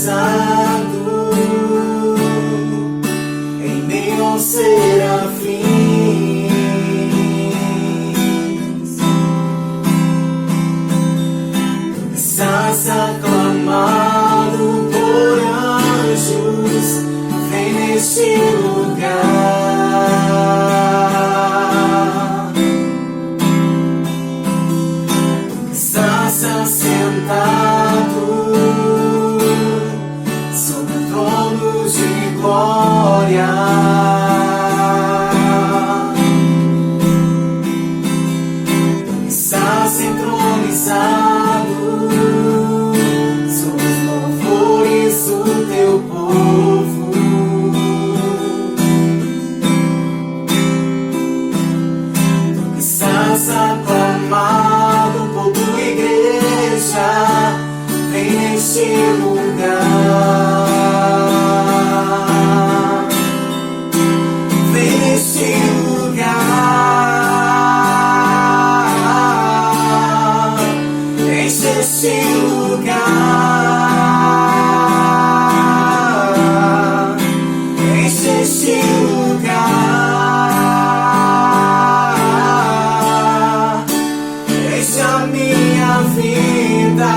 entronizado em meio aos serafins. Tu estás aclamado por anjos, vem neste lugar. Tu estás assentado sobre o trono de glória. Tu estás entronizado sobre os louvores do teu povo. Tu estás aclamado por tua igreja, vem neste lugar. Vem neste lugar. Enche este lugar. Enche este lugar. Enche a minha vida,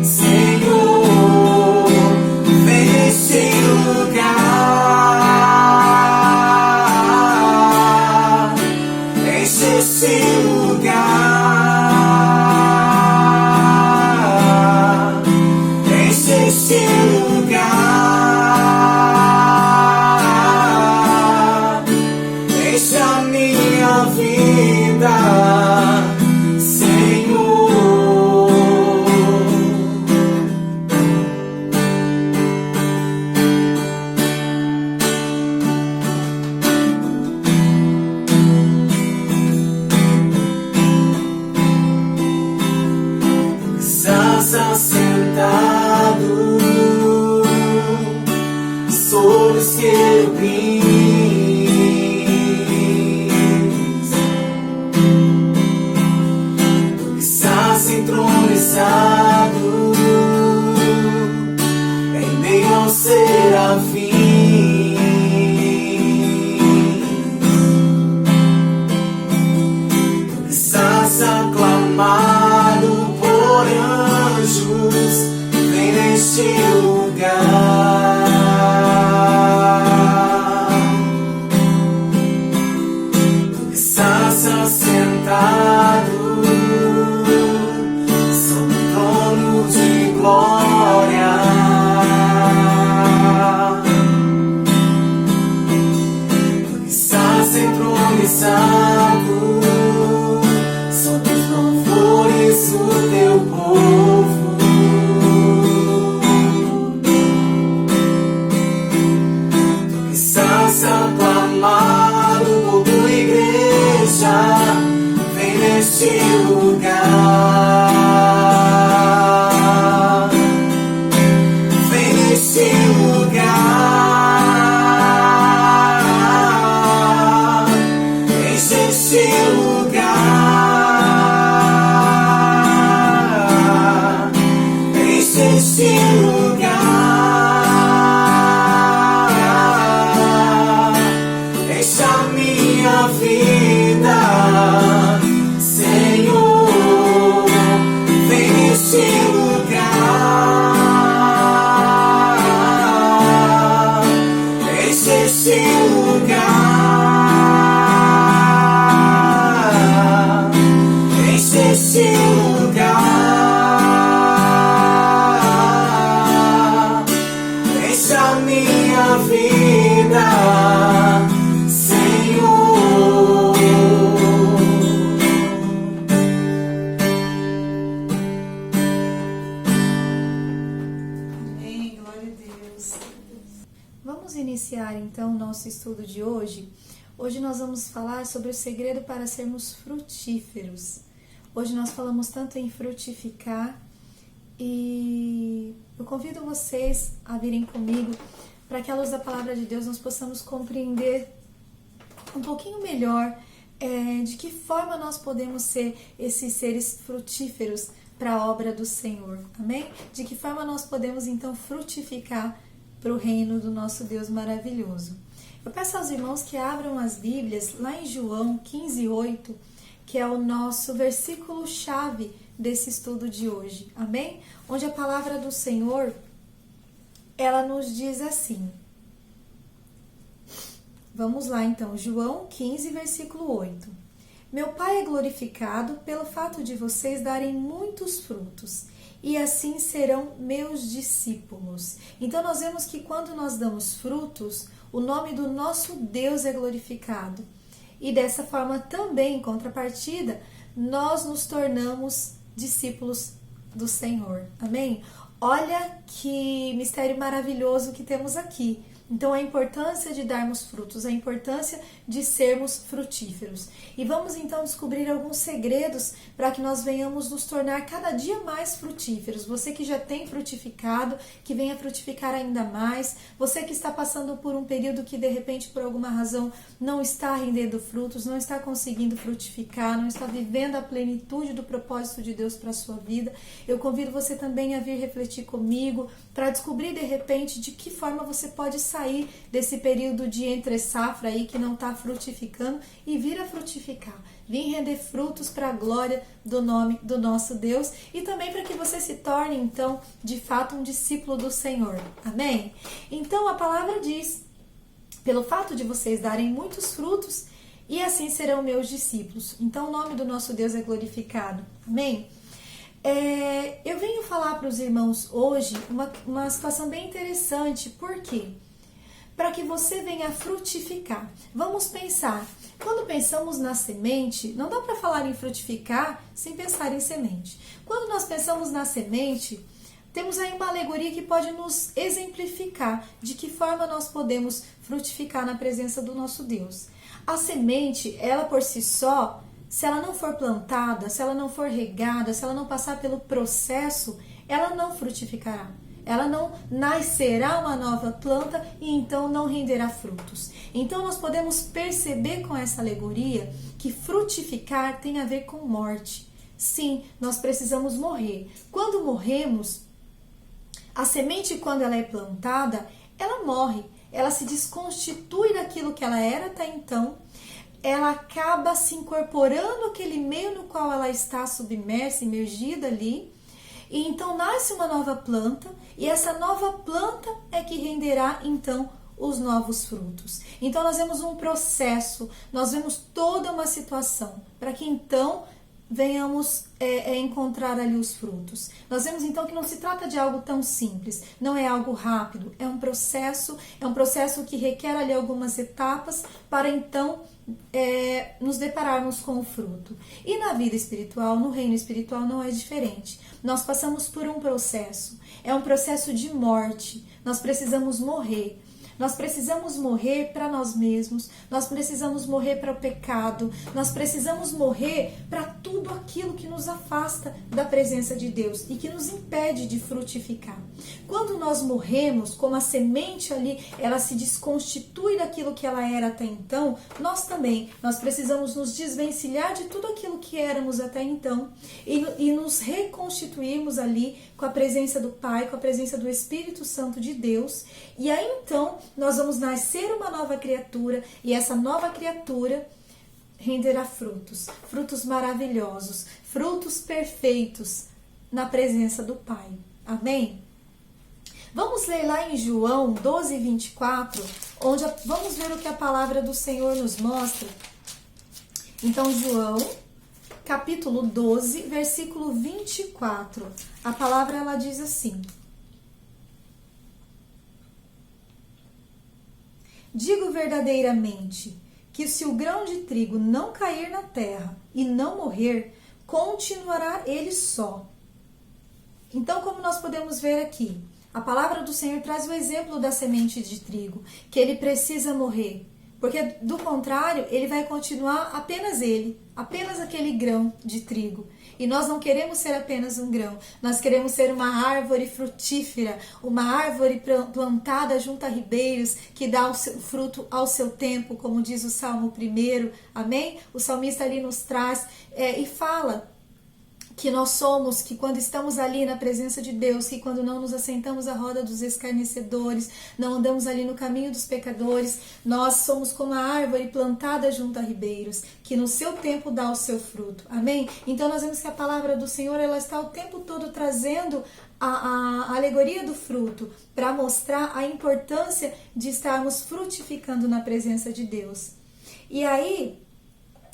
Senhor. Vem neste lugar. Enche este lugar. Enche este lugar. Enche a minha vida, Senhor. Estás assentado sobre os querubins. Tu estás entronizado em meio aos serafins. Tu estás aclamado por anjos, vem neste lugar. Tu estás assentado sobre o trono de glória. Tu estás entronizado sobre os louvores do teu povo. Tu estás aclamado por tua igreja, vem neste lugar. Vem neste lugar. Enche este lugar. Enche este lugar. Enche a minha vida, Senhor. Vem neste lugar. Enche este lugar. Enche este lugar. Enche a minha vida, Senhor. Amém, glória a Deus. Vamos iniciar então o nosso estudo de hoje. Hoje nós vamos falar sobre o segredo para sermos frutíferos. Hoje nós falamos tanto em frutificar e eu convido vocês a virem comigo para que à luz da palavra de Deus nós possamos compreender um pouquinho melhor de que forma nós podemos ser esses seres frutíferos para a obra do Senhor, amém? De que forma nós podemos então frutificar para o reino do nosso Deus maravilhoso. Eu peço aos irmãos que abram as Bíblias lá em João 15:8, que é o nosso versículo-chave desse estudo de hoje, amém? Onde a palavra do Senhor, ela nos diz assim. Vamos lá então, João 15, versículo 8. Meu Pai é glorificado pelo fato de vocês darem muitos frutos, e assim serão meus discípulos. Então nós vemos que quando nós damos frutos, o nome do nosso Deus é glorificado. E dessa forma também, em contrapartida, nós nos tornamos discípulos do Senhor. Amém? Olha que mistério maravilhoso que temos aqui. Então, a importância de darmos frutos, a importância de sermos frutíferos. E vamos então descobrir alguns segredos para que nós venhamos nos tornar cada dia mais frutíferos. Você que já tem frutificado, que venha frutificar ainda mais. Você que está passando por um período que de repente, por alguma razão, não está rendendo frutos, não está conseguindo frutificar, não está vivendo a plenitude do propósito de Deus para a sua vida. Eu convido você também a vir refletir comigo para descobrir de repente de que forma você pode sair desse período de entre safra aí que não está frutificando e vir a frutificar, vir render frutos para a glória do nome do nosso Deus e também para que você se torne então de fato um discípulo do Senhor, amém? Então a palavra diz, pelo fato de vocês darem muitos frutos e assim serão meus discípulos, então o nome do nosso Deus é glorificado, amém? Eu venho falar para os irmãos hoje uma situação bem interessante, por quê? Para que você venha frutificar. Vamos pensar, quando pensamos na semente, não dá para falar em frutificar sem pensar em semente. Quando nós pensamos na semente, temos aí uma alegoria que pode nos exemplificar de que forma nós podemos frutificar na presença do nosso Deus. A semente, ela por si só, se ela não for plantada, se ela não for regada, se ela não passar pelo processo, ela não frutificará. Ela não nascerá uma nova planta e então não renderá frutos. Então nós podemos perceber com essa alegoria que frutificar tem a ver com morte. Sim, nós precisamos morrer. Quando morremos, a semente, quando ela é plantada, ela morre. Ela se desconstitui daquilo que ela era até então. Ela acaba se incorporando àquele meio no qual ela está submersa, imergida ali. E então nasce uma nova planta, e essa nova planta é que renderá então os novos frutos. Então nós vemos um processo, nós vemos toda uma situação, para que então venhamos encontrar ali os frutos. Nós vemos então que não se trata de algo tão simples, não é algo rápido, é um processo que requer ali algumas etapas para então nos depararmos com o fruto. E na vida espiritual, no reino espiritual não é diferente. Nós passamos por um processo, é um processo de morte, nós precisamos morrer. Nós precisamos morrer para nós mesmos, nós precisamos morrer para o pecado, nós precisamos morrer para tudo aquilo que nos afasta da presença de Deus e que nos impede de frutificar. Quando nós morremos, como a semente ali, ela se desconstitui daquilo que ela era até então, nós precisamos nos desvencilhar de tudo aquilo que éramos até então e nos reconstituirmos ali com a presença do Pai, com a presença do Espírito Santo de Deus. E aí então nós vamos nascer uma nova criatura e essa nova criatura renderá frutos, frutos maravilhosos, frutos perfeitos na presença do Pai. Amém? Vamos ler lá em João 12, 24, onde vamos ver o que a palavra do Senhor nos mostra. Então, João, capítulo 12, versículo 24. A palavra ela diz assim: digo verdadeiramente que se o grão de trigo não cair na terra e não morrer, continuará ele só. Então, como nós podemos ver aqui, a palavra do Senhor traz o exemplo da semente de trigo, que ele precisa morrer, porque do contrário, ele vai continuar apenas aquele grão de trigo. E nós não queremos ser apenas um grão, nós queremos ser uma árvore frutífera, uma árvore plantada junto a ribeiros, que dá o seu fruto ao seu tempo, como diz o Salmo 1, amém? O salmista ali nos traz e fala que nós somos, que quando estamos ali na presença de Deus, que quando não nos assentamos à roda dos escarnecedores, não andamos ali no caminho dos pecadores, nós somos como a árvore plantada junto a ribeiros, que no seu tempo dá o seu fruto. Amém? Então nós vemos que a palavra do Senhor, ela está o tempo todo trazendo a alegoria do fruto, para mostrar a importância de estarmos frutificando na presença de Deus. E aí,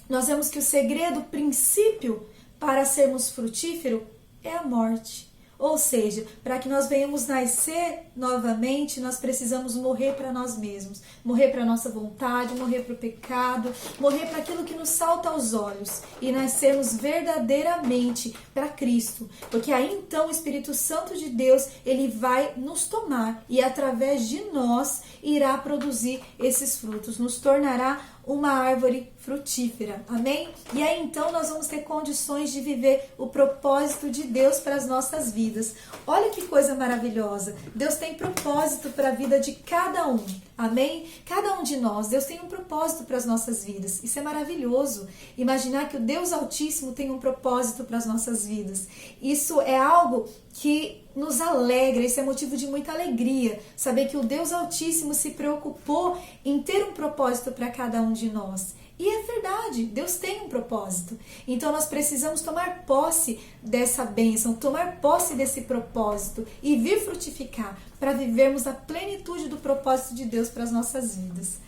nós vemos que o segredo, o princípio para sermos frutíferos é a morte. Ou seja, para que nós venhamos nascer novamente, nós precisamos morrer para nós mesmos, morrer para a nossa vontade, morrer para o pecado, morrer para aquilo que nos salta aos olhos e nascermos verdadeiramente para Cristo. Porque aí então o Espírito Santo de Deus, ele vai nos tomar e através de nós irá produzir esses frutos, nos tornará uma árvore frutífera, amém? E aí então nós vamos ter condições de viver o propósito de Deus para as nossas vidas. Olha que coisa maravilhosa, Deus tem propósito para a vida de cada um, amém? Cada um de nós, Deus tem um propósito para as nossas vidas, isso é maravilhoso, imaginar que o Deus Altíssimo tem um propósito para as nossas vidas, isso é algo que nos alegra, isso é motivo de muita alegria, saber que o Deus Altíssimo se preocupou em ter um propósito para cada um de nós. E é verdade, Deus tem um propósito. Então nós precisamos tomar posse dessa bênção, tomar posse desse propósito e vir frutificar para vivermos a plenitude do propósito de Deus para as nossas vidas.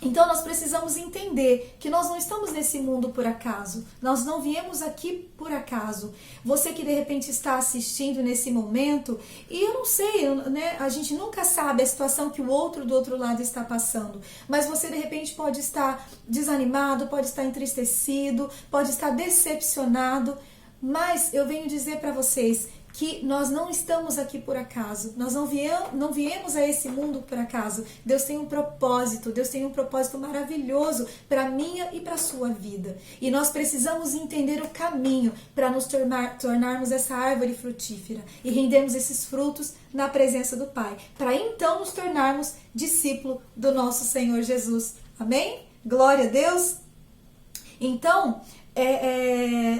Então nós precisamos entender que nós não estamos nesse mundo por acaso, nós não viemos aqui por acaso. Você que de repente está assistindo nesse momento, e eu não sei, né, a gente nunca sabe a situação que o outro do outro lado está passando, mas você de repente pode estar desanimado, pode estar entristecido, pode estar decepcionado, mas eu venho dizer para vocês que nós não estamos aqui por acaso, nós não viemos a esse mundo por acaso. Deus tem um propósito, Deus tem um propósito maravilhoso para a minha e para a sua vida. E nós precisamos entender o caminho para nos tornarmos essa árvore frutífera e rendermos esses frutos na presença do Pai, para então nos tornarmos discípulo do nosso Senhor Jesus. Amém? Glória a Deus! Então,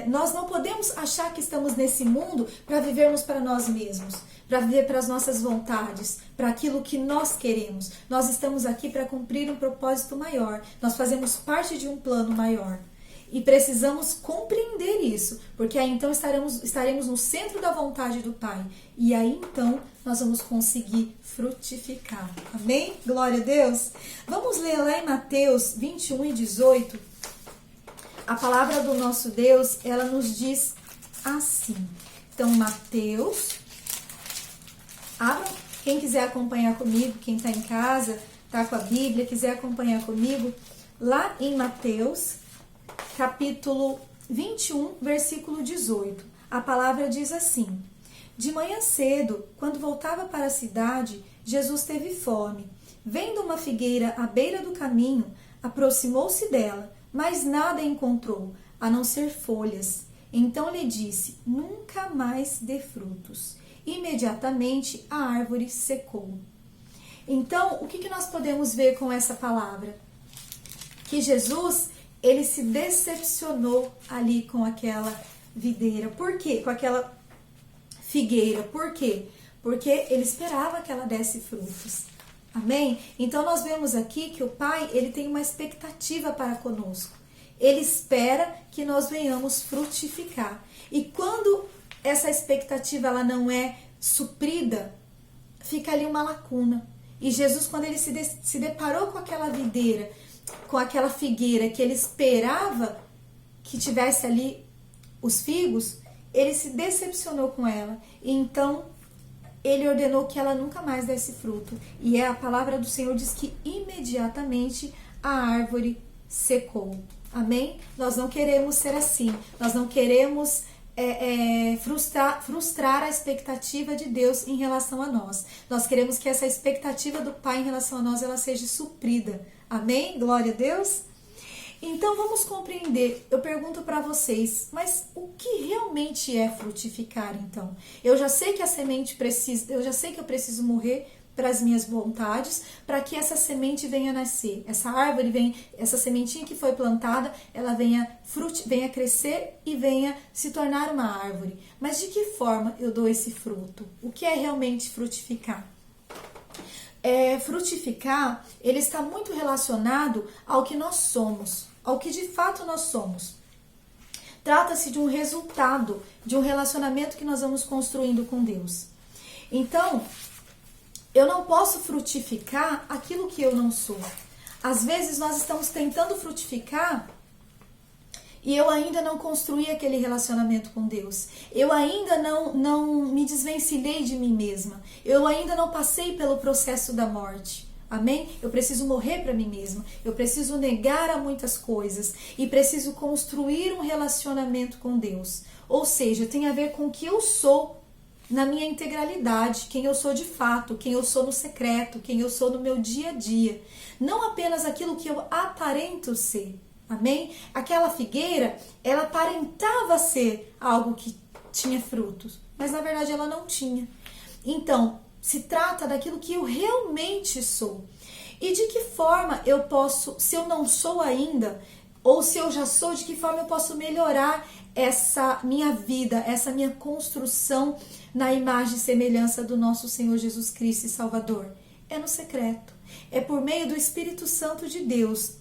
nós não podemos achar que estamos nesse mundo para vivermos para nós mesmos, para viver para as nossas vontades, para aquilo que nós queremos. Nós estamos aqui para cumprir um propósito maior, nós fazemos parte de um plano maior. E precisamos compreender isso, porque aí então estaremos no centro da vontade do Pai. E aí então nós vamos conseguir frutificar. Amém? Glória a Deus! Vamos ler lá em Mateus 21 e 18. A palavra do nosso Deus, ela nos diz assim. Então, Mateus, abra, quem quiser acompanhar comigo, quem está em casa, está com a Bíblia, quiser acompanhar comigo, lá em Mateus, capítulo 21, versículo 18. A palavra diz assim: De manhã cedo, quando voltava para a cidade, Jesus teve fome. Vendo uma figueira à beira do caminho, aproximou-se dela, mas nada encontrou, a não ser folhas. Então lhe disse: Nunca mais dê frutos. Imediatamente a árvore secou. Então, o que nós podemos ver com essa palavra? Que Jesus, ele se decepcionou ali com aquela videira. Por quê? Com aquela figueira. Por quê? Porque ele esperava que ela desse frutos. Amém? Então nós vemos aqui que o Pai, ele tem uma expectativa para conosco. Ele espera que nós venhamos frutificar. E quando essa expectativa ela não é suprida, fica ali uma lacuna. E Jesus, quando ele se deparou com aquela videira, com aquela figueira que ele esperava que tivesse ali os figos, ele se decepcionou com ela. E então ele ordenou que ela nunca mais desse fruto. E a palavra do Senhor diz que imediatamente a árvore secou. Amém? Nós não queremos ser assim. Nós não queremos frustrar a expectativa de Deus em relação a nós. Nós queremos que essa expectativa do Pai em relação a nós, ela seja suprida. Amém? Glória a Deus. Então vamos compreender. Eu pergunto para vocês, mas o que realmente é frutificar então? Eu já sei que a semente precisa, eu já sei que eu preciso morrer para as minhas vontades, para que essa semente venha nascer. Essa árvore vem, essa sementinha que foi plantada, ela venha crescer e venha se tornar uma árvore. Mas de que forma eu dou esse fruto? O que é realmente frutificar? Frutificar, ele está muito relacionado ao que nós somos, ao que de fato nós somos. Trata-se de um resultado, de um relacionamento que nós vamos construindo com Deus. Então, eu não posso frutificar aquilo que eu não sou. Às vezes nós estamos tentando frutificar e eu ainda não construí aquele relacionamento com Deus. Eu ainda não me desvencilhei de mim mesma. Eu ainda não passei pelo processo da morte. Amém? Eu preciso morrer para mim mesma. Eu preciso negar a muitas coisas e preciso construir um relacionamento com Deus. Ou seja, tem a ver com o que eu sou na minha integralidade, quem eu sou de fato, quem eu sou no secreto, quem eu sou no meu dia a dia. Não apenas aquilo que eu aparento ser. Amém? Aquela figueira, ela aparentava ser algo que tinha frutos, mas na verdade ela não tinha. Então, se trata daquilo que eu realmente sou. E de que forma eu posso, se eu não sou ainda, ou se eu já sou, de que forma eu posso melhorar essa minha vida, essa minha construção na imagem e semelhança do nosso Senhor Jesus Cristo e Salvador? É no secreto. É por meio do Espírito Santo de Deus.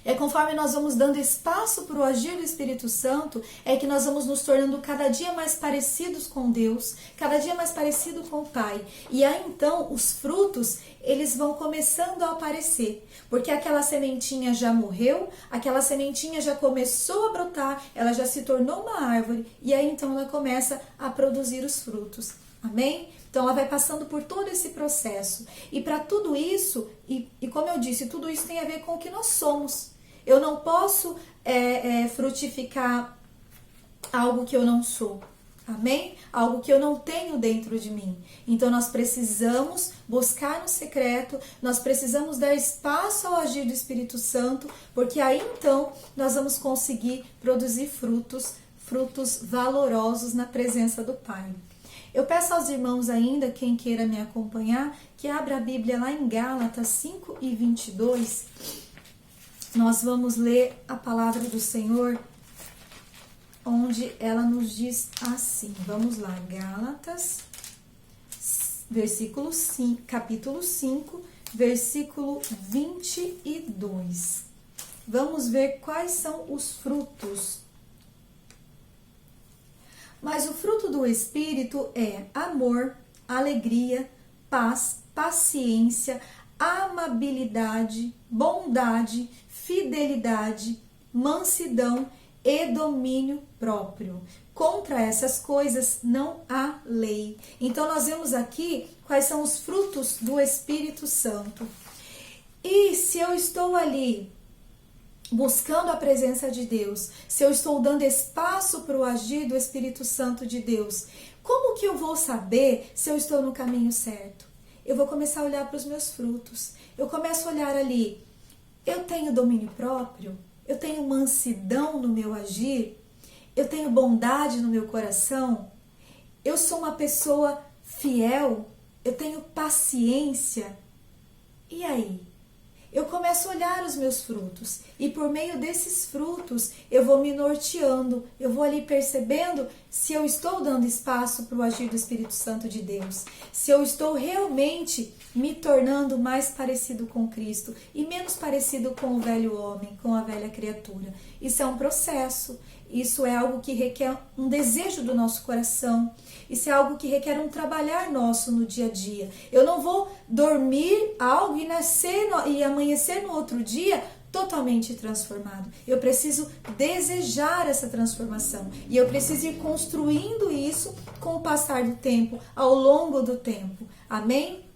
É conforme nós vamos dando espaço para o agir do Espírito Santo, é que nós vamos nos tornando cada dia mais parecidos com Deus, cada dia mais parecido com o Pai. E aí então os frutos, eles vão começando a aparecer, porque aquela sementinha já morreu, aquela sementinha já começou a brotar, ela já se tornou uma árvore, e aí então ela começa a produzir os frutos. Amém? Então ela vai passando por todo esse processo. E para tudo isso, e como eu disse, tudo isso tem a ver com o que nós somos. Eu não posso frutificar algo que eu não sou. Amém? Algo que eu não tenho dentro de mim. Então nós precisamos buscar no secreto, nós precisamos dar espaço ao agir do Espírito Santo, porque aí então nós vamos conseguir produzir frutos valorosos na presença do Pai. Eu peço aos irmãos ainda, quem queira me acompanhar, que abra a Bíblia lá em Gálatas 5:22. Nós vamos ler a palavra do Senhor, onde ela nos diz assim. Vamos lá, Gálatas, capítulo 5, versículo 22. Vamos ver quais são os frutos. Mas o fruto do Espírito é amor, alegria, paz, paciência, amabilidade, bondade, fidelidade, mansidão e domínio próprio. Contra essas coisas não há lei. Então nós vemos aqui quais são os frutos do Espírito Santo. E se eu estou ali buscando a presença de Deus, se eu estou dando espaço para o agir do Espírito Santo de Deus, como que eu vou saber se eu estou no caminho certo? Eu vou começar a olhar para os meus frutos. Eu começo a olhar ali, eu tenho domínio próprio? Eu tenho mansidão no meu agir? Eu tenho bondade no meu coração? Eu sou uma pessoa fiel? Eu tenho paciência? E aí? Eu começo a olhar os meus frutos e por meio desses frutos eu vou me norteando, eu vou ali percebendo se eu estou dando espaço para o agir do Espírito Santo de Deus, se eu estou realmente me tornando mais parecido com Cristo e menos parecido com o velho homem, com a velha criatura. Isso é um processo, isso é algo que requer um desejo do nosso coração, isso é algo que requer um trabalhar nosso no dia a dia. Eu não vou dormir algo e nascer e amanhecer no outro dia totalmente transformado. Eu preciso desejar essa transformação e eu preciso ir construindo isso com o passar do tempo, ao longo do tempo. Amém?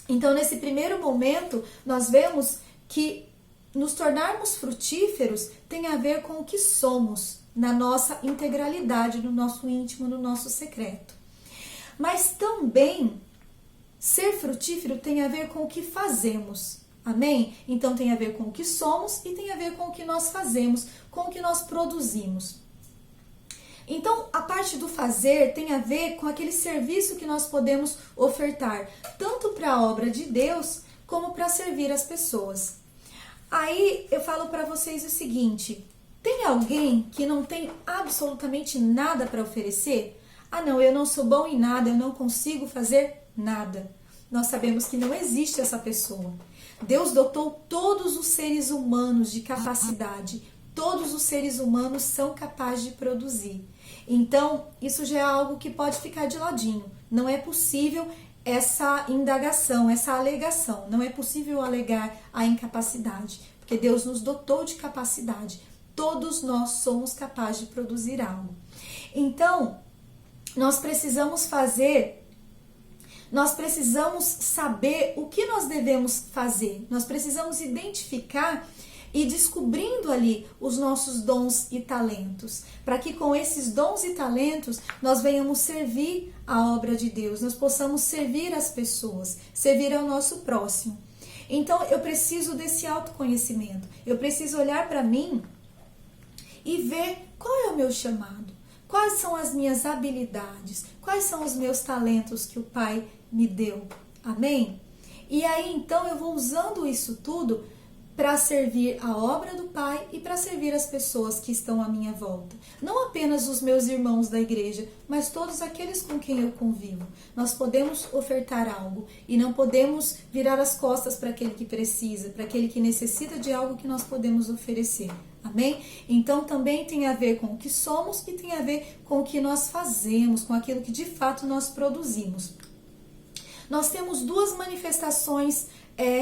Então, nesse primeiro momento, nós vemos que nos tornarmos frutíferos tem a ver com o que somos, na nossa integralidade, no nosso íntimo, no nosso secreto. Mas também, ser frutífero tem a ver com o que fazemos. Amém? Então tem a ver com o que somos e tem a ver com o que nós fazemos, com o que nós produzimos. Então, a parte do fazer tem a ver com aquele serviço que nós podemos ofertar, tanto para a obra de Deus, como para servir as pessoas. Aí eu falo para vocês o seguinte: tem alguém que não tem absolutamente nada para oferecer? Ah, não, eu não sou bom em nada, eu não consigo fazer nada. Nós sabemos que não existe essa pessoa. Deus dotou todos os seres humanos de capacidade. Todos os seres humanos são capazes de produzir. Então, isso já é algo que pode ficar de ladinho. Não é possível essa indagação, essa alegação. Não é possível alegar a incapacidade, porque Deus nos dotou de capacidade. Todos nós somos capazes de produzir algo. Então, nós precisamos saber o que nós devemos fazer. Nós precisamos identificar e descobrindo ali os nossos dons e talentos, para que com esses dons e talentos nós venhamos servir a obra de Deus, nós possamos servir as pessoas, servir ao nosso próximo. Então eu preciso desse autoconhecimento, eu preciso olhar para mim e ver qual é o meu chamado, quais são as minhas habilidades, quais são os meus talentos que o Pai me deu. Amém? E aí então eu vou usando isso tudo para servir a obra do Pai e para servir as pessoas que estão à minha volta. Não apenas os meus irmãos da igreja, mas todos aqueles com quem eu convivo. Nós podemos ofertar algo e não podemos virar as costas para aquele que precisa, para aquele que necessita de algo que nós podemos oferecer. Amém? Então também tem a ver com o que somos e tem a ver com o que nós fazemos, com aquilo que de fato nós produzimos. Nós temos duas manifestações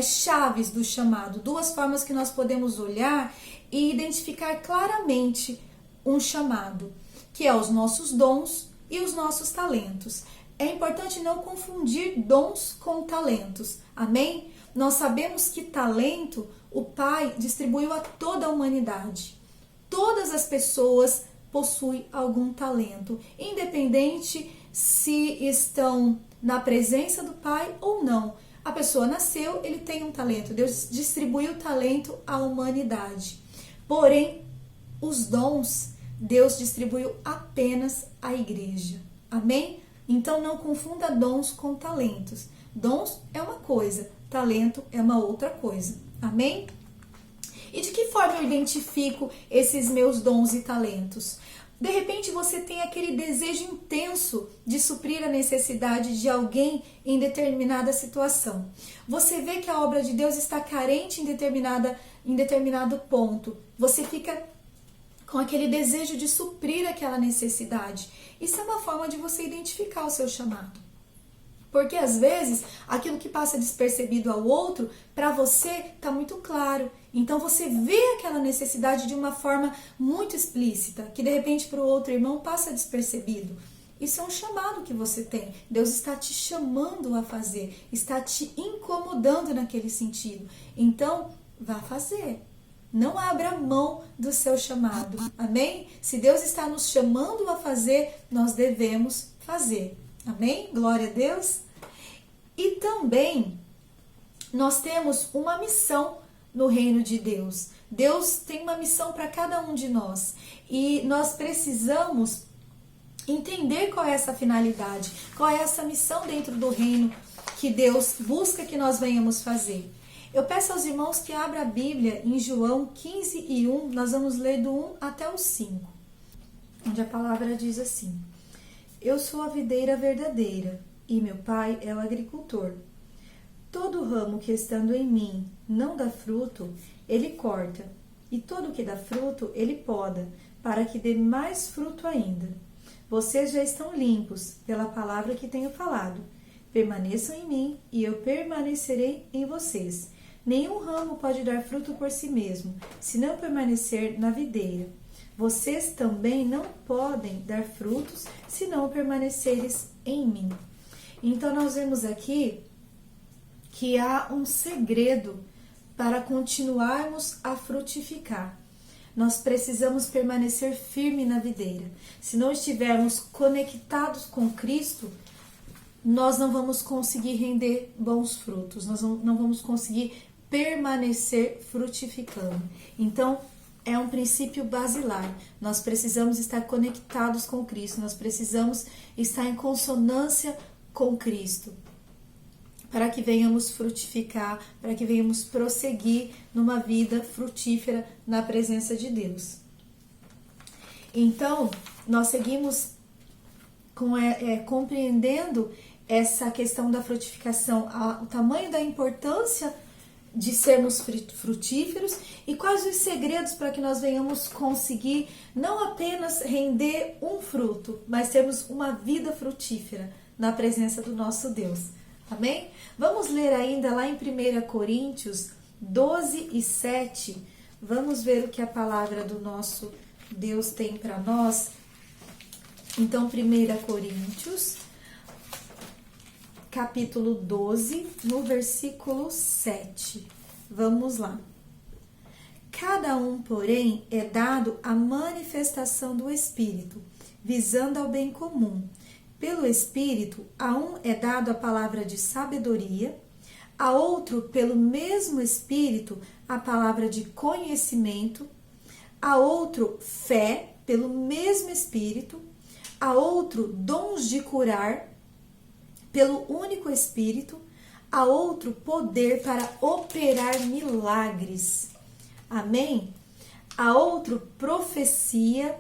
chaves do chamado, duas formas que nós podemos olhar e identificar claramente um chamado, que é os nossos dons e os nossos talentos. É importante não confundir dons com talentos, amém? Nós sabemos que talento o Pai distribuiu a toda a humanidade. Todas as pessoas possuem algum talento, independente se estão na presença do Pai ou não. A pessoa nasceu, ele tem um talento. Deus distribuiu o talento à humanidade. Porém, os dons, Deus distribuiu apenas à igreja. Amém? Então, não confunda dons com talentos. Dons é uma coisa, talento é uma outra coisa. Amém? E de que forma eu identifico esses meus dons e talentos? De repente você tem aquele desejo intenso de suprir a necessidade de alguém em determinada situação. Você vê que a obra de Deus está carente em determinado ponto. Você fica com aquele desejo de suprir aquela necessidade. Isso é uma forma de você identificar o seu chamado. Porque às vezes aquilo que passa despercebido ao outro, para você está muito claro. Então você vê aquela necessidade de uma forma muito explícita, que de repente para o outro irmão passa despercebido. Isso é um chamado que você tem. Deus está te chamando a fazer, está te incomodando naquele sentido. Então, vá fazer. Não abra mão do seu chamado. Amém? Se Deus está nos chamando a fazer, nós devemos fazer. Amém? Glória a Deus. E também nós temos uma missão no reino de Deus. Deus tem uma missão para cada um de nós. E nós precisamos entender qual é essa finalidade, qual é essa missão dentro do reino que Deus busca que nós venhamos fazer. Eu peço aos irmãos que abram a Bíblia em João 15:1, nós vamos ler do 1 até o 5, onde a palavra diz assim: Eu sou a videira verdadeira, e meu pai é o agricultor. Todo ramo que estando em mim não dá fruto, ele corta, e todo que dá fruto, ele poda, para que dê mais fruto ainda. Vocês já estão limpos pela palavra que tenho falado. Permaneçam em mim, e eu permanecerei em vocês. Nenhum ramo pode dar fruto por si mesmo, se não permanecer na videira. Vocês também não podem dar frutos, se não permaneceres em mim. Então, nós vemos aqui que há um segredo para continuarmos a frutificar. Nós precisamos permanecer firme na videira. Se não estivermos conectados com Cristo, nós não vamos conseguir render bons frutos, nós não vamos conseguir permanecer frutificando. Então, é um princípio basilar. Nós precisamos estar conectados com Cristo, nós precisamos estar em consonância com Cristo, para que venhamos frutificar, para que venhamos prosseguir numa vida frutífera na presença de Deus. Então, nós seguimos compreendendo essa questão da frutificação, o tamanho da importância de sermos frutíferos e quais os segredos para que nós venhamos conseguir não apenas render um fruto, mas termos uma vida frutífera na presença do nosso Deus. Amém? Vamos ler ainda lá em 1 Coríntios 12 e 7. Vamos ver o que a palavra do nosso Deus tem para nós. Então, 1 Coríntios, capítulo 12, no versículo 7. Vamos lá. Cada um, porém, é dado a manifestação do Espírito, visando ao bem comum. Pelo Espírito, a um é dado a palavra de sabedoria, a outro, pelo mesmo Espírito, a palavra de conhecimento, a outro, fé, pelo mesmo Espírito, a outro, dons de curar, pelo único Espírito, a outro, poder para operar milagres. Amém? A outro, profecia,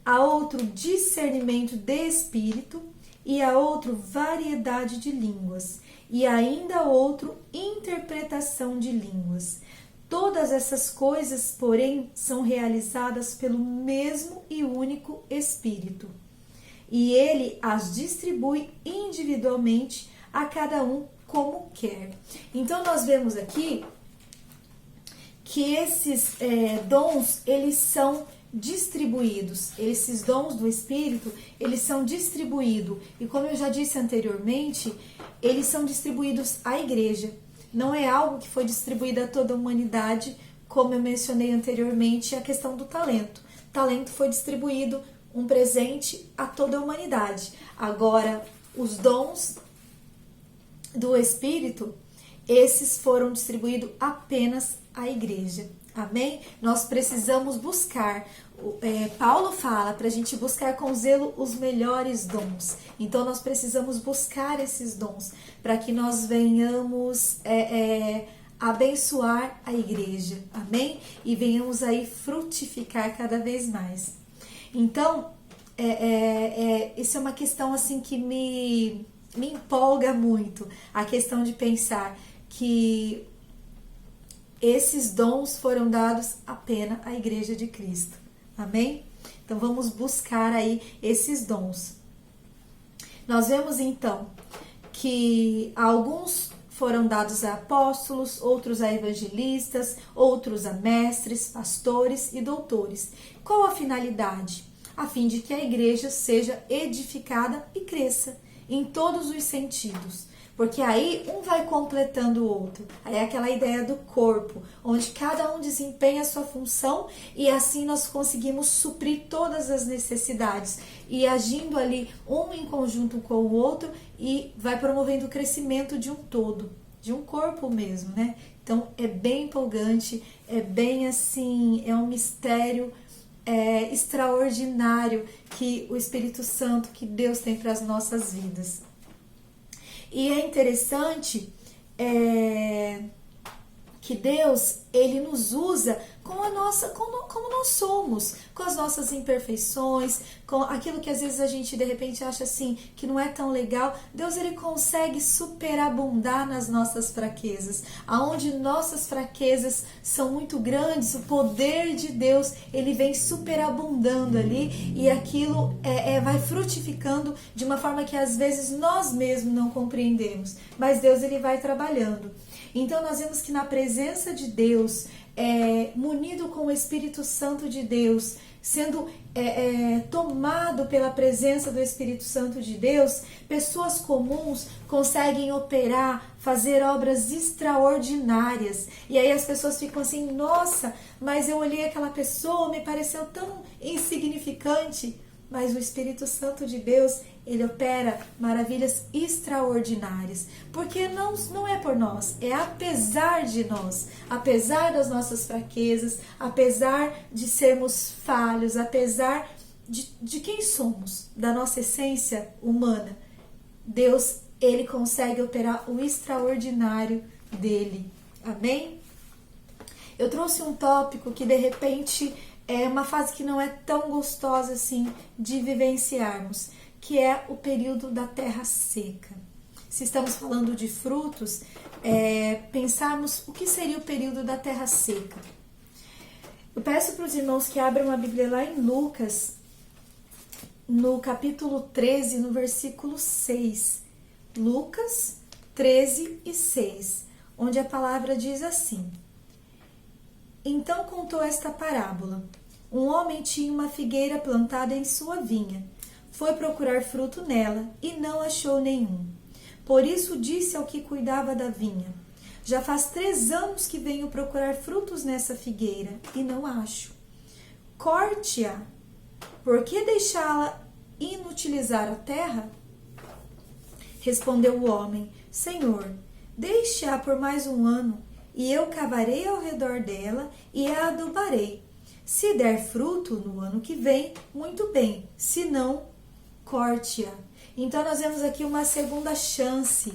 a outro, discernimento de Espírito, e a outro, variedade de línguas, e ainda outro, interpretação de línguas. Todas essas coisas, porém, são realizadas pelo mesmo e único Espírito, e ele as distribui individualmente a cada um como quer. Então, nós vemos aqui que esses dons, eles são distribuídos. Esses dons do Espírito, eles são distribuídos. E como eu já disse anteriormente, eles são distribuídos à igreja. Não é algo que foi distribuído a toda a humanidade, como eu mencionei anteriormente, a questão do talento. O talento foi distribuído, um presente a toda a humanidade. Agora, os dons do Espírito, esses foram distribuídos apenas à igreja. Amém? Nós precisamos buscar. Paulo fala para a gente buscar com zelo os melhores dons. Então, nós precisamos buscar esses dons para que nós venhamos abençoar a igreja. Amém? E venhamos aí frutificar cada vez mais. Então, isso é uma questão assim que me empolga muito. A questão de pensar que esses dons foram dados apenas à Igreja de Cristo. Amém? Então, vamos buscar aí esses dons. Nós vemos, então, que alguns foram dados a apóstolos, outros a evangelistas, outros a mestres, pastores e doutores. Qual a finalidade? A fim de que a igreja seja edificada e cresça em todos os sentidos. Porque aí um vai completando o outro. Aí é aquela ideia do corpo, onde cada um desempenha a sua função e assim nós conseguimos suprir todas as necessidades. E agindo ali um em conjunto com o outro e vai promovendo o crescimento de um todo, de um corpo mesmo, né? Então é bem empolgante, é bem assim, é um mistério extraordinário que o Espírito Santo, que Deus tem para as nossas vidas. E é interessante que Deus, ele nos usa como nós somos, com as nossas imperfeições, com aquilo que às vezes a gente de repente acha assim, que não é tão legal. Deus, ele consegue superabundar nas nossas fraquezas. Aonde nossas fraquezas são muito grandes, o poder de Deus, ele vem superabundando ali e aquilo vai frutificando de uma forma que às vezes nós mesmos não compreendemos. Mas Deus, ele vai trabalhando. Então nós vemos que na presença de Deus, munido com o Espírito Santo de Deus, sendo tomado pela presença do Espírito Santo de Deus, pessoas comuns conseguem operar, fazer obras extraordinárias. E aí as pessoas ficam assim, nossa, mas eu olhei aquela pessoa, me pareceu tão insignificante. mas o Espírito Santo de Deus, ele opera maravilhas extraordinárias, porque não é por nós, é apesar de nós, apesar das nossas fraquezas, apesar de sermos falhos, apesar de quem somos, da nossa essência humana, Deus, ele consegue operar o extraordinário dele. Amém? Eu trouxe um tópico que de repente é uma fase que não é tão gostosa assim de vivenciarmos, que é o período da terra seca. Se estamos falando de frutos, pensarmos o que seria o período da terra seca. Eu peço para os irmãos que abram a Bíblia lá em Lucas, no capítulo 13, no versículo 6. Lucas 13 e 6, onde a palavra diz assim: Então contou esta parábola. Um homem tinha uma figueira plantada em sua vinha. Foi procurar fruto nela e não achou nenhum. Por isso disse ao que cuidava da vinha: Já faz 3 anos que venho procurar frutos nessa figueira e não acho. Corte-a. Por que deixá-la inutilizar a terra? Respondeu o homem: Senhor, deixe-a por mais 1 ano, e eu cavarei ao redor dela e a adubarei. Se der fruto no ano que vem, muito bem, se não, corte-a. Então nós vemos aqui uma segunda chance,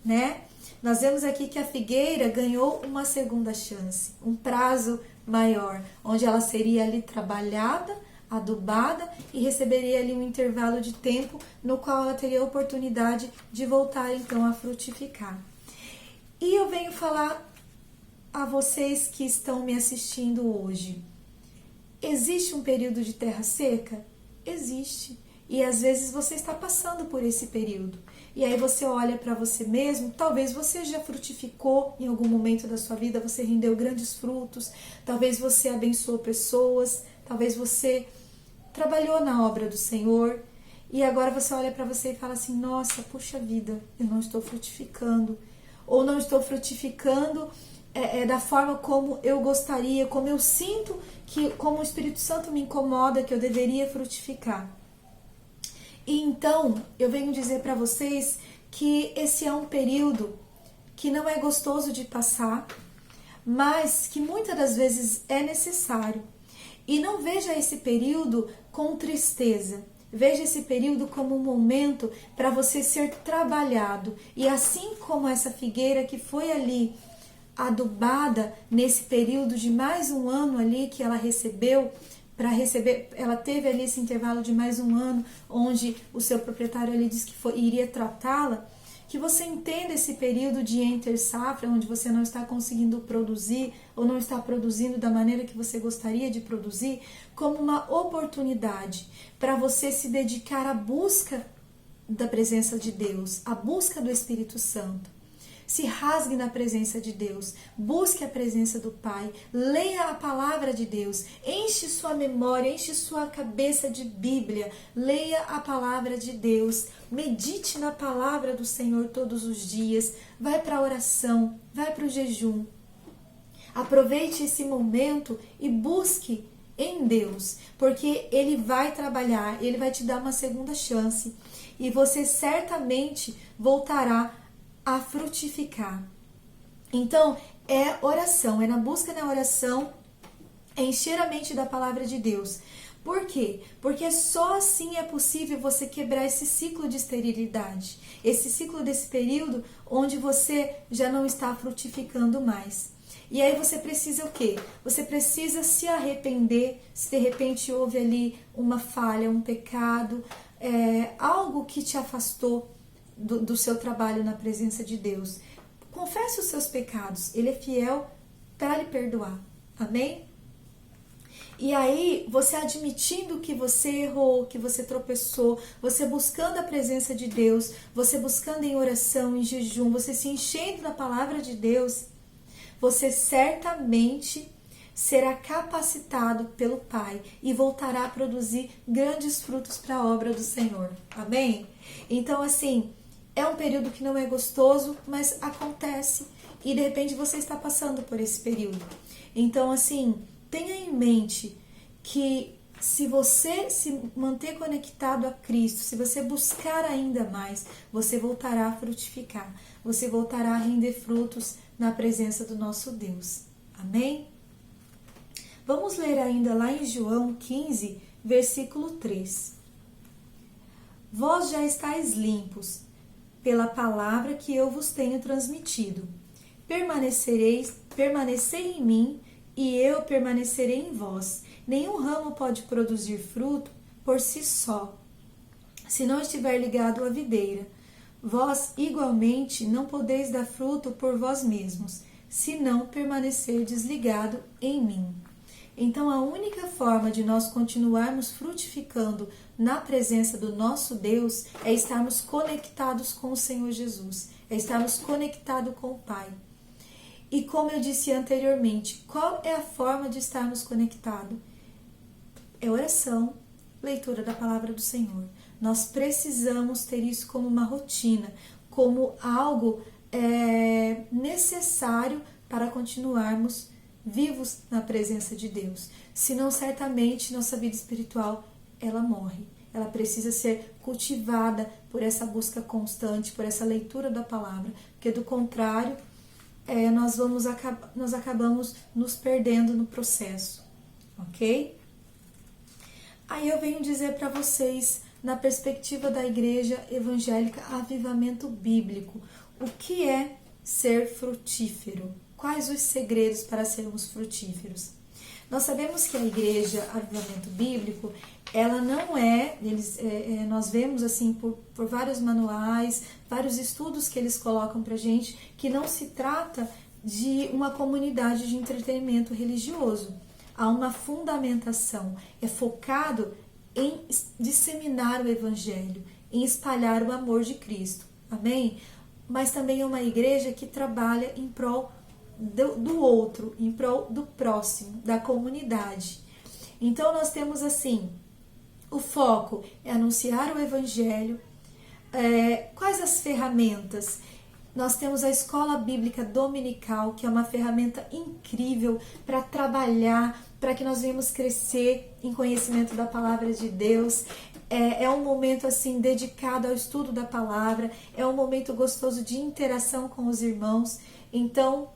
né? Nós vemos aqui que a figueira ganhou uma segunda chance, um prazo maior, onde ela seria ali trabalhada, adubada e receberia ali um intervalo de tempo no qual ela teria a oportunidade de voltar então a frutificar. E eu venho falar a vocês que estão me assistindo hoje. Existe um período de terra seca? Existe. E às vezes você está passando por esse período. E aí você olha para você mesmo, talvez você já frutificou em algum momento da sua vida, você rendeu grandes frutos, talvez você abençoou pessoas, talvez você trabalhou na obra do Senhor. E agora você olha para você e fala assim: nossa, puxa vida, eu não estou frutificando. Ou não estou frutificando da forma como eu gostaria, como eu sinto, que como o Espírito Santo me incomoda que eu deveria frutificar. E então, eu venho dizer para vocês que esse é um período que não é gostoso de passar, mas que muitas das vezes é necessário. E não veja esse período com tristeza. Veja esse período como um momento para você ser trabalhado. E assim como essa figueira que foi ali adubada nesse período de mais 1 ano ali que ela recebeu, ela teve ali esse intervalo de mais 1 ano, onde o seu proprietário ali disse que iria tratá-la, que você entenda esse período de entre safra, onde você não está conseguindo produzir ou não está produzindo da maneira que você gostaria de produzir, como uma oportunidade para você se dedicar à busca da presença de Deus, à busca do Espírito Santo. Se rasgue na presença de Deus, busque a presença do Pai, leia a palavra de Deus, enche sua memória, enche sua cabeça de Bíblia, leia a palavra de Deus, medite na palavra do Senhor todos os dias, vai para a oração, vai para o jejum. Aproveite esse momento e busque em Deus, porque Ele vai trabalhar, Ele vai te dar uma segunda chance e você certamente voltará a frutificar. Então, é oração, é na busca da oração, é encher a mente da palavra de Deus. Por quê? Porque só assim é possível você quebrar esse ciclo de esterilidade, esse ciclo desse período onde você já não está frutificando mais. E aí você precisa o quê? Você precisa se arrepender, se de repente houve ali uma falha, um pecado, algo que te afastou do seu trabalho na presença de Deus. Confesse os seus pecados, Ele é fiel para lhe perdoar. Amém? E aí, você admitindo que você errou, que você tropeçou, você buscando a presença de Deus, você buscando em oração, em jejum, você se enchendo da palavra de Deus, você certamente será capacitado pelo Pai e voltará a produzir grandes frutos para a obra do Senhor. Amém? Então, assim, é um período que não é gostoso, mas acontece e de repente você está passando por esse período. Então, assim, tenha em mente que se você se manter conectado a Cristo, se você buscar ainda mais, você voltará a frutificar, você voltará a render frutos na presença do nosso Deus. Amém? Vamos ler ainda lá em João 15, versículo 3. Vós já estáis limpos pela palavra que eu vos tenho transmitido. Permanecei em mim e eu permanecerei em vós. Nenhum ramo pode produzir fruto por si só, se não estiver ligado à videira. Vós, igualmente, não podeis dar fruto por vós mesmos, se não permanecerdes ligado em mim. Então, a única forma de nós continuarmos frutificando na presença do nosso Deus é estarmos conectados com o Senhor Jesus, é estarmos conectados com o Pai. E como eu disse anteriormente, qual é a forma de estarmos conectados? É oração, leitura da palavra do Senhor. Nós precisamos ter isso como uma rotina, como algo necessário para continuarmos vivos na presença de Deus. Senão, certamente, nossa vida espiritual, ela morre. Ela precisa ser cultivada por essa busca constante, por essa leitura da palavra, porque do contrário, nós acabamos nos perdendo no processo, ok? Aí eu venho dizer para vocês, na perspectiva da Igreja Evangélica Avivamento Bíblico, o que é ser frutífero? Quais os segredos para sermos frutíferos? Nós sabemos que a Igreja Avivamento Bíblico, ela não nós vemos assim por vários manuais, vários estudos que eles colocam pra gente, que não se trata de uma comunidade de entretenimento religioso. Há uma fundamentação, é focado em disseminar o Evangelho, em espalhar o amor de Cristo, amém? Mas também é uma igreja que trabalha em prol do outro, em prol do próximo, da comunidade. Então nós temos assim, o foco é anunciar o Evangelho. Quais as ferramentas? Nós temos a Escola Bíblica Dominical, que é uma ferramenta incrível para trabalhar, para que nós venhamos crescer em conhecimento da Palavra de Deus. É um momento assim dedicado ao estudo da Palavra, é um momento gostoso de interação com os irmãos. Então,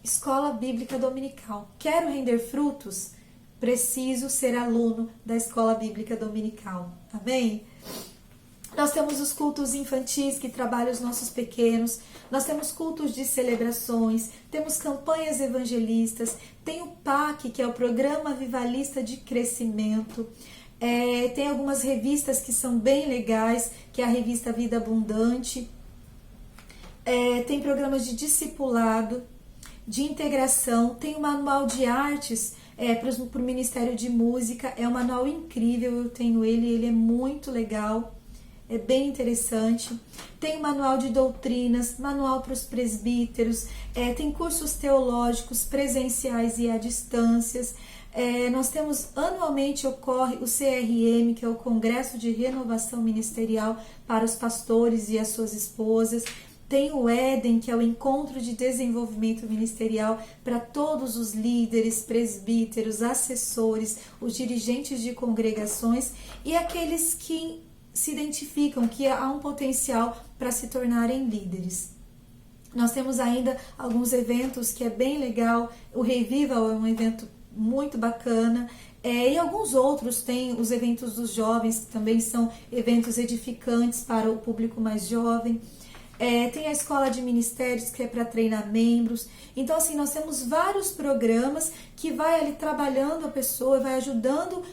Escola Bíblica Dominical. Quero render frutos? Preciso ser aluno da Escola Bíblica Dominical. Amém? Nós temos os cultos infantis que trabalham os nossos pequenos, nós temos cultos de celebrações, temos campanhas evangelistas, tem o PAC, que é o Programa Avivalista de Crescimento, tem algumas revistas que são bem legais, que é a revista Vida Abundante, tem programas de discipulado, de integração, tem o manual de artes para o Ministério de Música, é um manual incrível, eu tenho ele é muito legal. É bem interessante. Tem manual de doutrinas, manual para os presbíteros, tem cursos teológicos presenciais e à distância. Nós temos, anualmente ocorre o CRM, que é o Congresso de Renovação Ministerial para os pastores e as suas esposas. Tem o EDEM, que é o Encontro de Desenvolvimento Ministerial para todos os líderes, presbíteros, assessores, os dirigentes de congregações e aqueles que se identificam que há um potencial para se tornarem líderes. Nós temos ainda alguns eventos que é bem legal. O Revival é um evento muito bacana. E alguns outros tem os eventos dos jovens, que também são eventos edificantes para o público mais jovem. Tem a Escola de Ministérios, que é para treinar membros. Então, assim, nós temos vários programas que vai ali trabalhando a pessoa, vai ajudando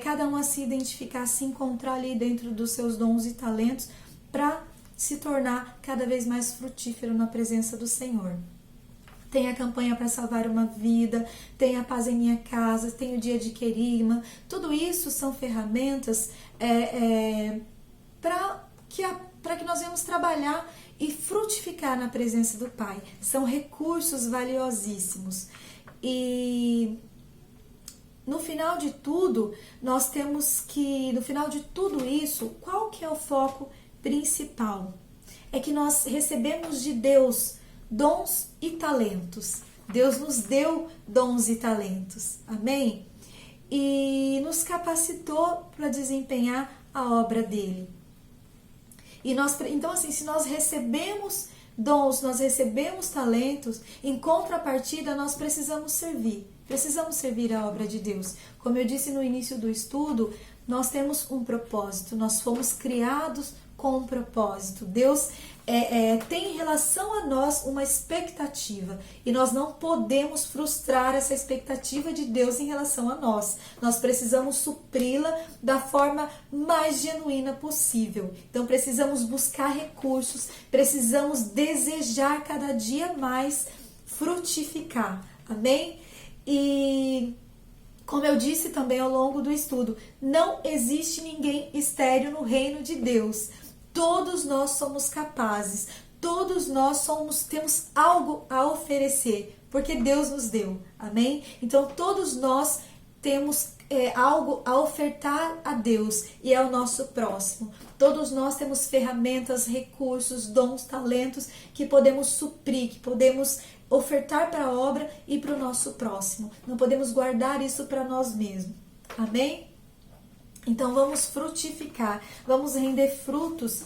cada um a se identificar, a se encontrar ali dentro dos seus dons e talentos para se tornar cada vez mais frutífero na presença do Senhor. Tem a campanha para salvar uma vida, tem a Paz em Minha Casa, tem o Dia de Querigma. Tudo isso são ferramentas para que nós venhamos trabalhar e frutificar na presença do Pai. São recursos valiosíssimos. E no final de tudo, nós temos que, no final de tudo isso, qual que é o foco principal? É que nós recebemos de Deus dons e talentos. Deus nos deu dons e talentos. Amém? e nos capacitou para desempenhar a obra dele. Então, assim, se nós recebemos dons, nós recebemos talentos, em contrapartida nós precisamos servir a obra de Deus. Como eu disse no início do estudo, nós temos um propósito, nós fomos criados com um propósito. Deus tem em relação a nós uma expectativa e nós não podemos frustrar essa expectativa de Deus em relação a nós. Nós precisamos supri-la da forma mais genuína possível. Então precisamos buscar recursos, precisamos desejar cada dia mais frutificar. Amém? E como eu disse também ao longo do estudo, não existe ninguém estéril no reino de Deus. Todos nós somos capazes, todos nós temos algo a oferecer, porque Deus nos deu, amém? Então todos nós temos algo a ofertar a Deus e é o nosso próximo. Todos nós temos ferramentas, recursos, dons, talentos que podemos suprir, que podemos ofertar para a obra e para o nosso próximo. Não podemos guardar isso para nós mesmos, amém? Então vamos frutificar, vamos render frutos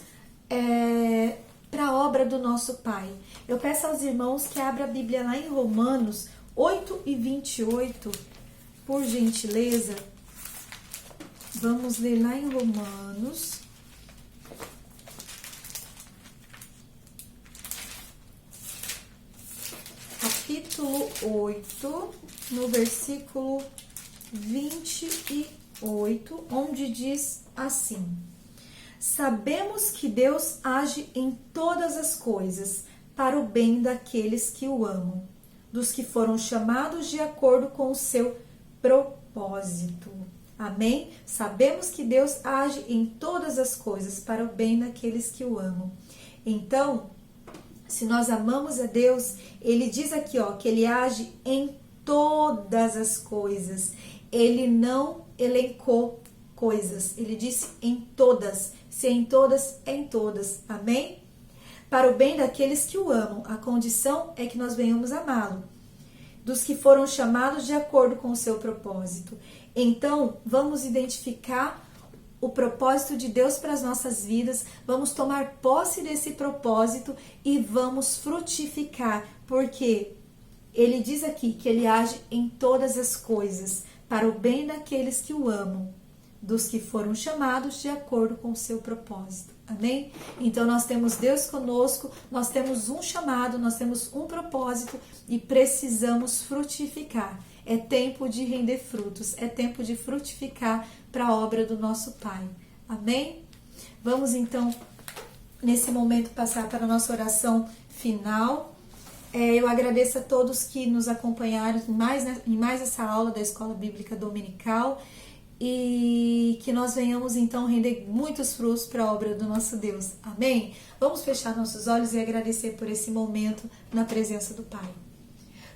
para a obra do nosso Pai. Eu peço aos irmãos que abram a Bíblia lá em Romanos 8:28, por gentileza. Vamos ler lá em Romanos. Capítulo 8, no versículo 28, onde diz assim: sabemos que Deus age em todas as coisas para o bem daqueles que o amam, dos que foram chamados de acordo com o seu propósito. Amém? Sabemos que Deus age em todas as coisas para o bem daqueles que o amam. Então, se nós amamos a Deus, ele diz aqui, que ele age em todas as coisas. Ele não elencou coisas, ele disse em todas. Se é em todas, é em todas. Amém? Para o bem daqueles que o amam. A condição é que nós venhamos amá-lo. Dos que foram chamados de acordo com o seu propósito. Então, vamos identificar o propósito de Deus para as nossas vidas, vamos tomar posse desse propósito e vamos frutificar, porque ele diz aqui que ele age em todas as coisas, para o bem daqueles que o amam, dos que foram chamados de acordo com o seu propósito. Amém? Então nós temos Deus conosco, nós temos um chamado, nós temos um propósito e precisamos frutificar. É tempo de render frutos, é tempo de frutificar para a obra do nosso Pai. Amém? Vamos então, nesse momento, passar para a nossa oração final. Eu agradeço a todos que nos acompanharam em mais essa aula da Escola Bíblica Dominical e que nós venhamos então render muitos frutos para a obra do nosso Deus. Amém? Vamos fechar nossos olhos e agradecer por esse momento na presença do Pai.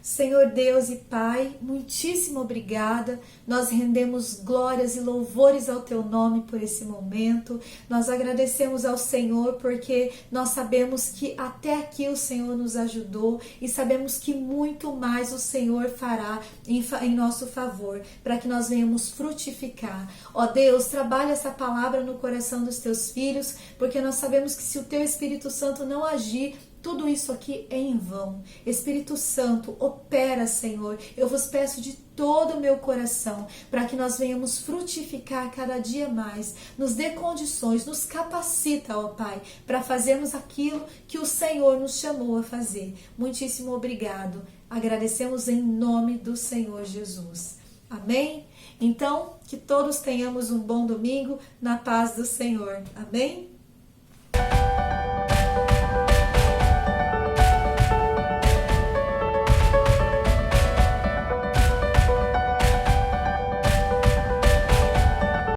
Senhor Deus e Pai, muitíssimo obrigada. Nós rendemos glórias e louvores ao Teu nome por esse momento. Nós agradecemos ao Senhor porque nós sabemos que até aqui o Senhor nos ajudou e sabemos que muito mais o Senhor fará em nosso favor, para que nós venhamos frutificar. Ó Deus, trabalha essa palavra no coração dos Teus filhos, porque nós sabemos que se o Teu Espírito Santo não agir, tudo isso aqui é em vão. Espírito Santo, opera, Senhor. Eu vos peço de todo o meu coração para que nós venhamos frutificar cada dia mais. Nos dê condições, nos capacita, ó Pai, para fazermos aquilo que o Senhor nos chamou a fazer. Muitíssimo obrigado. Agradecemos em nome do Senhor Jesus. Amém? Então, que todos tenhamos um bom domingo na paz do Senhor. Amém?